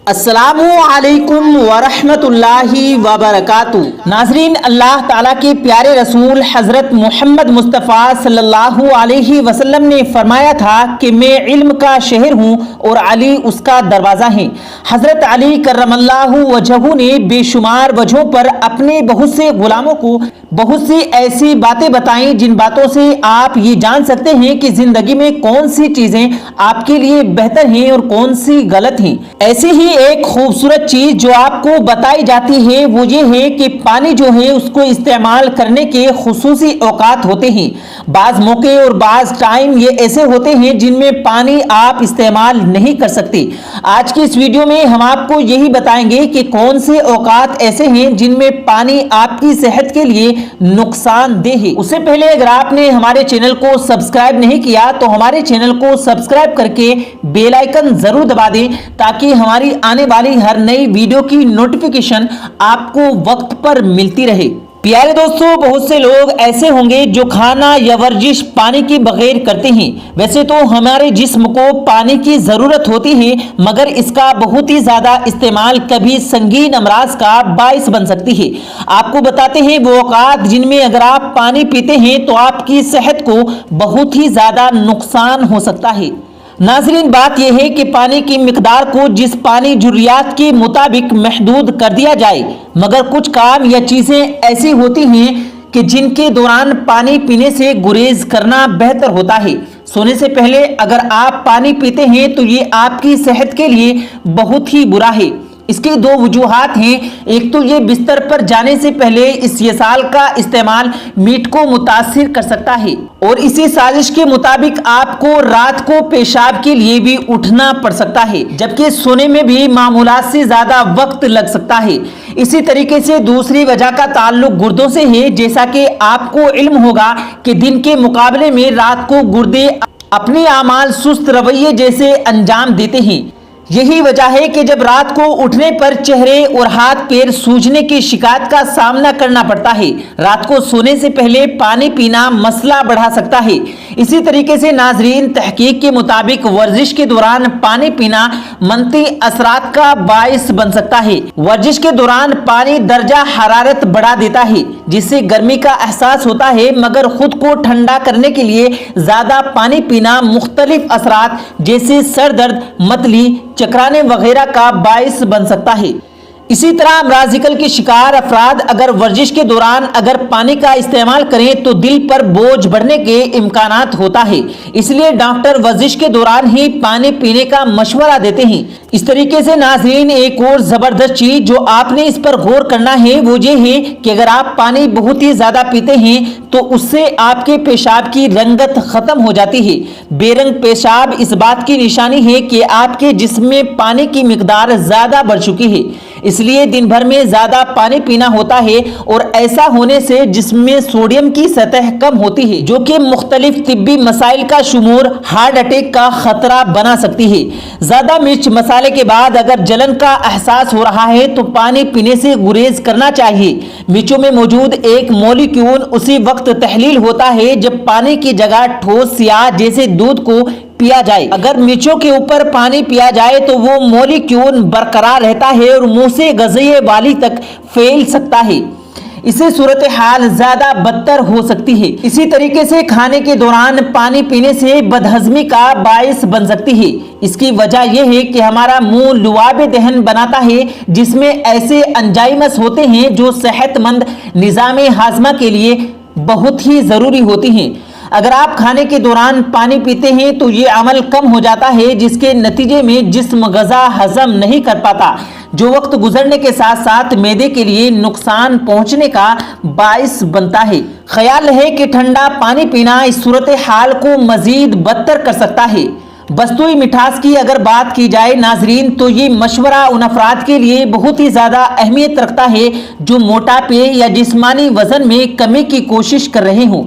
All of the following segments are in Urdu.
السلام علیکم ورحمۃ اللہ وبرکاتہ۔ ناظرین، اللہ تعالیٰ کے پیارے رسول حضرت محمد مصطفیٰ صلی اللہ علیہ وسلم نے فرمایا تھا کہ میں علم کا شہر ہوں اور علی اس کا دروازہ ہے۔ حضرت علی کرم اللہ وجہہ نے بے شمار وجہوں پر اپنے بہت سے غلاموں کو بہت سی ایسی باتیں بتائیں جن باتوں سے آپ یہ جان سکتے ہیں کہ زندگی میں کون سی چیزیں آپ کے لیے بہتر ہیں اور کون سی غلط ہیں۔ ایسی ہی ایک خوبصورت چیز جو آپ کو بتائی جاتی ہے وہ یہ ہے کہ پانی جو ہے اس کو استعمال کرنے کے خصوصی اوقات ہوتے ہیں۔ بعض موقع اور بعض ٹائم یہ ایسے ہوتے ہیں جن میں پانی آپ استعمال نہیں کر سکتے۔ آج کی اس ویڈیو میں ہم آپ کو یہی بتائیں گے کہ کون سے اوقات ایسے ہیں جن میں پانی آپ کی صحت کے لیے نقصان دہ ہے۔ اس سے پہلے اگر آپ نے ہمارے چینل کو سبسکرائب نہیں کیا تو ہمارے چینل کو سبسکرائب کر کے بیل آئیکن ضرور دبا دیں تاکہ ہماری آنے والی ہر نئی ویڈیو کی نوٹیفیکیشن آپ کو وقت پر ملتی رہے۔ پیارے دوستوں، بہت سے لوگ ایسے ہوں گے جو کھانا یا ورزش پانی کے بغیر کرتے ہیں۔ ویسے تو ہمارے جسم کو پانی کی ضرورت ہوتی ہے، مگر اس کا بہت ہی زیادہ استعمال کبھی سنگین امراض کا باعث بن سکتی ہے۔ آپ کو بتاتے ہیں وہ اوقات جن میں اگر آپ پانی پیتے ہیں تو آپ کی صحت کو بہت ہی زیادہ نقصان ہو سکتا ہے۔ ناظرین، بات یہ ہے کہ پانی کی مقدار کو جس پانی ضروریات کے مطابق محدود کر دیا جائے، مگر کچھ کام یا چیزیں ایسی ہوتی ہیں کہ جن کے دوران پانی پینے سے گریز کرنا بہتر ہوتا ہے۔ سونے سے پہلے اگر آپ پانی پیتے ہیں تو یہ آپ کی صحت کے لیے بہت ہی برا ہے۔ اس کی دو وجوہات ہیں۔ ایک تو یہ بستر پر جانے سے پہلے اس یسال کا استعمال میٹ کو متاثر کر سکتا ہے، اور اسی سازش کے مطابق آپ کو رات کو پیشاب کے لیے بھی اٹھنا پڑ سکتا ہے، جبکہ سونے میں بھی معمولات سے زیادہ وقت لگ سکتا ہے۔ اسی طریقے سے دوسری وجہ کا تعلق گردوں سے ہے۔ جیسا کہ آپ کو علم ہوگا کہ دن کے مقابلے میں رات کو گردے اپنے اعمال سست رویے جیسے انجام دیتے ہیں۔ یہی وجہ ہے کہ جب رات کو اٹھنے پر چہرے اور ہاتھ پیر سوجنے کی شکایت کا سامنا کرنا پڑتا ہے۔ رات کو سونے سے پہلے پانی پینا مسئلہ بڑھا سکتا ہے۔ اسی طریقے سے ناظرین، تحقیق کے مطابق ورزش کے دوران پانی پینا منفی اثرات کا باعث بن سکتا ہے۔ ورزش کے دوران پانی درجہ حرارت بڑھا دیتا ہے جس سے گرمی کا احساس ہوتا ہے، مگر خود کو ٹھنڈا کرنے کے لیے زیادہ پانی پینا مختلف اثرات جیسے سر درد، متلی، چکرانے وغیرہ کا باعث بن سکتا ہے۔ اسی طرح امراض ذکر کے شکار افراد اگر ورزش کے دوران اگر پانی کا استعمال کریں تو دل پر بوجھ بڑھنے کے امکانات ہوتا ہے، اس لیے ڈاکٹر ورزش کے دوران ہی پانی پینے کا مشورہ دیتے ہیں۔ اس طریقے سے ناظرین، ایک اور زبردست چیز جو آپ نے اس پر غور کرنا ہے وہ یہ ہے کہ اگر آپ پانی بہت ہی زیادہ پیتے ہیں تو اس سے آپ کے پیشاب کی رنگت ختم ہو جاتی ہے۔ بے رنگ پیشاب اس بات کی نشانی ہے کہ آپ کے جسم میں پانی کی مقدار زیادہ بڑھ چکی ہے، اس لیے دن بھر میں زیادہ پانی پینا ہوتا ہے، اور ایسا ہونے سے جسم میں سوڈیم کی سطح کم ہوتی ہے جو کہ مختلف طبی مسائل کا شمور ہارٹ اٹیک کا خطرہ بنا سکتی ہے۔ زیادہ مرچ مسالے کے بعد اگر جلن کا احساس ہو رہا ہے تو پانی پینے سے گریز کرنا چاہیے۔ مرچوں میں موجود ایک مولیکیول اسی وقت تحلیل ہوتا ہے جب پانی کی جگہ ٹھوس سیاہ جیسے دودھ کو پیا جائے۔ اگر مرچوں کے اوپر پانی پیا جائے تو وہ مولیکیول برقرار رہتا ہے اور منہ سے غذائے والی تک پھیل سکتا ہے، اس سے صورتحال زیادہ بدتر ہو سکتی ہے۔ اسی طریقے سے کھانے کے دوران پانی پینے سے بدہضمی کا باعث بن سکتی ہے۔ اس کی وجہ یہ ہے کہ ہمارا منہ لعاب دہن بناتا ہے جس میں ایسے انزائمز ہوتے ہیں جو صحت مند نظام ہاضمہ کے لیے بہت ہی ضروری ہوتی ہیں۔ اگر آپ کھانے کے دوران پانی پیتے ہیں تو یہ عمل کم ہو جاتا ہے جس کے نتیجے میں جسم غذا ہضم نہیں کر پاتا، جو وقت گزرنے کے ساتھ ساتھ معدے کے لیے نقصان پہنچنے کا باعث بنتا ہے۔ خیال ہے کہ ٹھنڈا پانی پینا اس صورتحال کو مزید بدتر کر سکتا ہے۔ وسطوئی مٹھاس کی اگر بات کی جائے ناظرین تو یہ مشورہ ان افراد کے لیے بہت ہی زیادہ اہمیت رکھتا ہے جو موٹاپے یا جسمانی وزن میں کمی کی کوشش کر رہے ہوں۔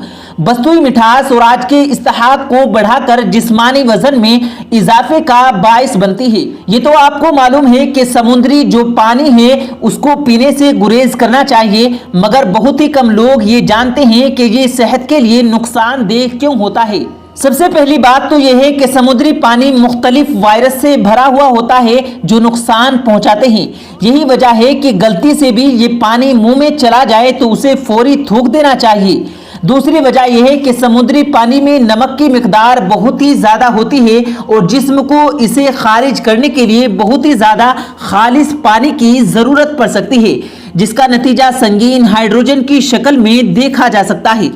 وسطوئی مٹھاس اور آج کے استحقاق کو بڑھا کر جسمانی وزن میں اضافے کا باعث بنتی ہے۔ یہ تو آپ کو معلوم ہے کہ سمندری جو پانی ہے اس کو پینے سے گریز کرنا چاہیے، مگر بہت ہی کم لوگ یہ جانتے ہیں کہ یہ صحت کے لیے نقصان دہ کیوں ہوتا ہے۔ سب سے پہلی بات تو یہ ہے کہ سمندری پانی مختلف وائرس سے بھرا ہوا ہوتا ہے جو نقصان پہنچاتے ہیں۔ یہی وجہ ہے کہ غلطی سے بھی یہ پانی منہ میں چلا جائے تو اسے فوری تھوک دینا چاہیے۔ دوسری وجہ یہ ہے کہ سمندری پانی میں نمک کی مقدار بہت ہی زیادہ ہوتی ہے اور جسم کو اسے خارج کرنے کے لیے بہت ہی زیادہ خالص پانی کی ضرورت پڑ سکتی ہے، جس کا نتیجہ سنگین ہائیڈروجن کی شکل میں دیکھا جا سکتا ہے۔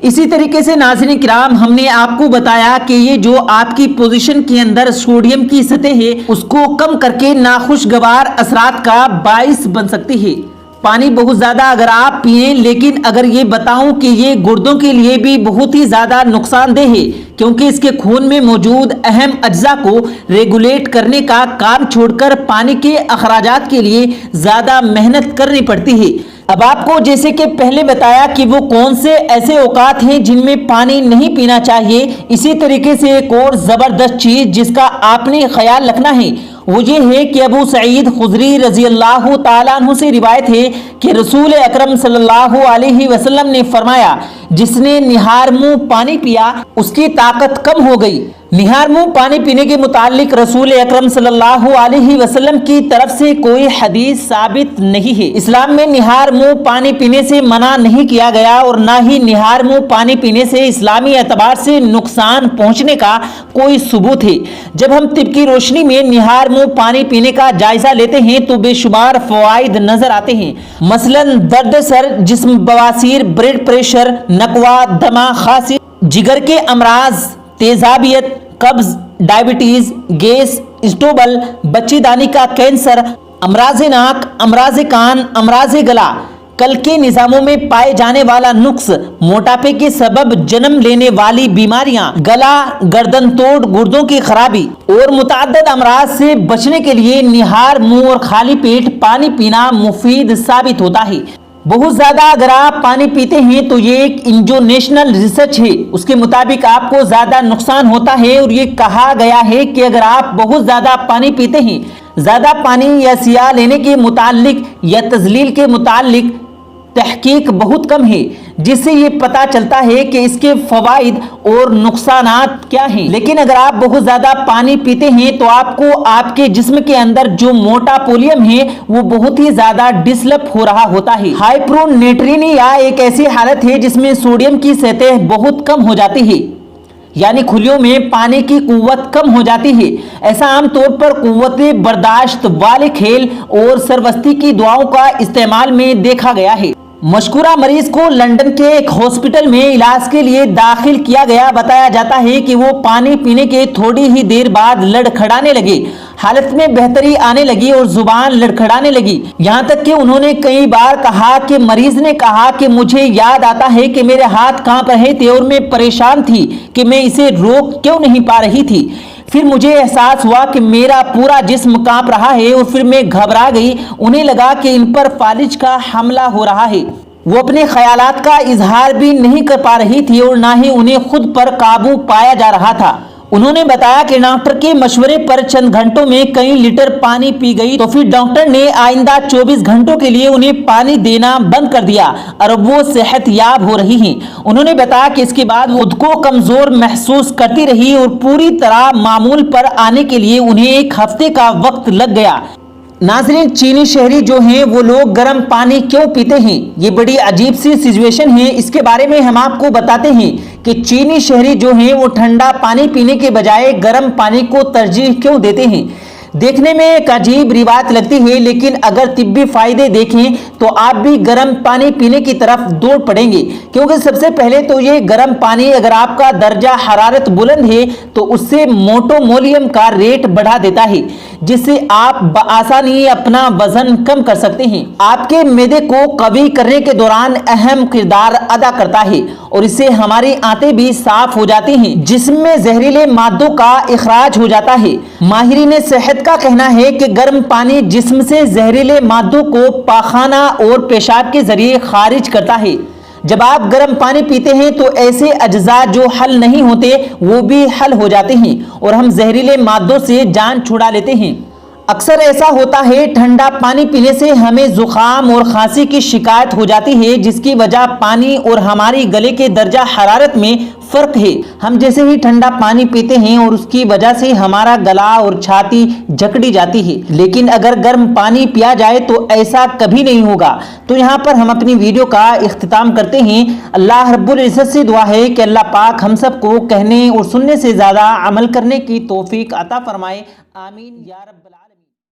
اسی طریقے سے ناظرین کرام، ہم نے آپ کو بتایا کہ یہ جو آپ کی پوزیشن کے اندر سوڈیم کی سطح ہے اس کو کم کر کے ناخوشگوار اثرات کا باعث بن سکتی ہے۔ پانی بہت زیادہ اگر آپ پئیں، لیکن اگر یہ بتاؤں کہ یہ گردوں کے لیے بھی بہت ہی زیادہ نقصان دہ ہے، کیونکہ اس کے خون میں موجود اہم اجزاء کو ریگولیٹ کرنے کا کام چھوڑ کر پانی کے اخراجات کے لیے زیادہ محنت کرنی پڑتی ہے۔ اب آپ کو جیسے کہ پہلے بتایا کہ وہ کون سے ایسے اوقات ہیں جن میں پانی نہیں پینا چاہیے، اسی طریقے سے ایک اور زبردست چیز جس کا آپ نے خیال رکھنا ہے وہ یہ ہے کہ ابو سعید خدری رضی اللہ تعالیٰ عنہ سے روایت ہے کہ رسول اکرم صلی اللہ علیہ وسلم نے فرمایا، جس نے نہار منہ پانی پیا اس کی طاقت کم ہو گئی۔ نہار منہ پانی پینے کے متعلق رسول اکرم صلی اللہ علیہ وسلم کی طرف سے کوئی حدیث ثابت نہیں ہے۔ اسلام میں نہار منہ پانی پینے سے منع نہیں کیا گیا اور نہ ہی نہار منہ پانی پینے سے اسلامی اعتبار سے نقصان پہنچنے کا کوئی ثبوت ہے۔ جب ہم طب کی روشنی میں نہار منہ پانی پینے کا جائزہ لیتے ہیں تو بے شمار فوائد نظر آتے ہیں، مثلاً درد سر، جسم، بواسیر، بلڈ پریشر، نقوہ، دمہ، خاصی، جگر کے امراض، تیزابیت، قبض، ڈائبٹیز، گیس، اسٹوبل، بچی دانی کا کینسر، امراض ناک، امراض کان، امراض گلا، کل کے نظاموں میں پائے جانے والا نقص، موٹاپے کے سبب جنم لینے والی بیماریاں، گلا، گردن توڑ، گردوں کی خرابی اور متعدد امراض سے بچنے کے لیے نہار منہ اور خالی پیٹ پانی پینا مفید ثابت ہوتا ہے۔ بہت زیادہ اگر آپ پانی پیتے ہیں تو یہ ایک انٹرنیشنل ریسرچ ہے، اس کے مطابق آپ کو زیادہ نقصان ہوتا ہے اور یہ کہا گیا ہے کہ اگر آپ بہت زیادہ پانی پیتے ہیں، زیادہ پانی یا سیاہ لینے کے متعلق یا تزلیل کے متعلق تحقیق بہت کم ہے، جس سے یہ پتا چلتا ہے کہ اس کے فوائد اور نقصانات کیا ہیں۔ لیکن اگر آپ بہت زیادہ پانی پیتے ہیں تو آپ کو آپ کے جسم کے اندر جو موٹا پولیم ہے وہ بہت ہی زیادہ ڈسلپ ہو رہا ہوتا ہے۔ ہائپرونیٹرینیا ایک ایسی حالت ہے جس میں سوڈیم کی سطح بہت کم ہو جاتی ہے، یعنی خلیوں میں پانی کی قوت کم ہو جاتی ہے۔ ایسا عام طور پر قوت برداشت والے کھیل اور سربستی کی دعاؤں کا استعمال میں دیکھا گیا ہے۔ مشکورہ مریض کو لندن کے ایک ہاسپٹل میں علاج کے لیے داخل کیا گیا۔ بتایا جاتا ہے کہ وہ پانی پینے کے تھوڑی ہی دیر بعد لڑکھڑانے لگے، حالت میں بہتری آنے لگی اور زبان لڑکھڑانے لگی، یہاں تک کہ انہوں نے کئی بار کہا کہ مریض نے کہا کہ مجھے یاد آتا ہے کہ میرے ہاتھ کانپ رہے تھے اور میں پریشان تھی کہ میں اسے روک کیوں نہیں پا رہی تھی۔ پھر مجھے احساس ہوا کہ میرا پورا جسم کانپ رہا ہے اور پھر میں گھبرا گئی، انہیں لگا کہ ان پر فالج کا حملہ ہو رہا ہے۔ وہ اپنے خیالات کا اظہار بھی نہیں کر پا رہی تھی اور نہ ہی انہیں خود پر قابو پایا جا رہا تھا۔ انہوں نے بتایا کہ ڈاکٹر کے مشورے پر چند گھنٹوں میں کئی لیٹر پانی پی گئی تو پھر ڈاکٹر نے آئندہ 24 گھنٹوں کے لیے انہیں پانی دینا بند کر دیا اور اب وہ صحت یاب ہو رہی ہیں۔ انہوں نے بتایا کہ اس کے بعد وہ خود کو کمزور محسوس کرتی رہی اور پوری طرح معمول پر آنے کے لیے انہیں ایک ہفتے کا وقت لگ گیا۔ ناظرین، چینی شہری جو ہیں وہ لوگ گرم پانی کیوں پیتے ہیں؟ یہ بڑی عجیب سی سچویشن ہے۔ اس کے بارے میں ہم آپ کو بتاتے ہیں کہ چینی شہری جو ہیں وہ ٹھنڈا پانی پینے کے بجائے گرم پانی کو ترجیح کیوں دیتے ہیں؟ دیکھنے میں ایک عجیب روایت لگتی ہے، لیکن اگر طبی فائدے دیکھیں تو آپ بھی گرم پانی پینے کی طرف دوڑ پڑیں گے، کیونکہ سب سے پہلے تو یہ گرم پانی اگر آپ کا درجہ حرارت بلند ہے تو اس سے موٹومولیم کا ریٹ بڑھا دیتا ہے، جس سے آپ بآسانی اپنا وزن کم کر سکتے ہیں۔ آپ کے معدے کو قوی کرنے کے دوران اہم کردار ادا کرتا ہے اور اس سے ہماری آنتیں بھی صاف ہو جاتی ہیں، جسم میں زہریلے مادوں کا اخراج ہو جاتا ہے۔ ماہرین صحت کا کہنا ہے کہ گرم پانی جسم سے زہریلے مادوں کو پاخانہ اور پیشاب کے ذریعے خارج کرتا ہے۔ جب آپ گرم پانی پیتے ہیں تو ایسے اجزاء جو حل نہیں ہوتے وہ بھی حل ہو جاتے ہیں اور ہم زہریلے مادوں سے جان چھڑا لیتے ہیں۔ اکثر ایسا ہوتا ہے ٹھنڈا پانی پینے سے ہمیں زکام اور کھانسی کی شکایت ہو جاتی ہے، جس کی وجہ پانی اور ہماری گلے کے درجہ حرارت میں فرق ہے۔ ہم جیسے ہی ٹھنڈا پانی پیتے ہیں اور اس کی وجہ سے ہمارا گلا اور چھاتی جکڑی جاتی ہے، لیکن اگر گرم پانی پیا جائے تو ایسا کبھی نہیں ہوگا۔ تو یہاں پر ہم اپنی ویڈیو کا اختتام کرتے ہیں۔ اللہ رب العزت سے دعا ہے کہ اللہ پاک ہم سب کو کہنے اور سننے سے زیادہ عمل کرنے کی توفیق عطا فرمائے، آمین یا رب العالمین۔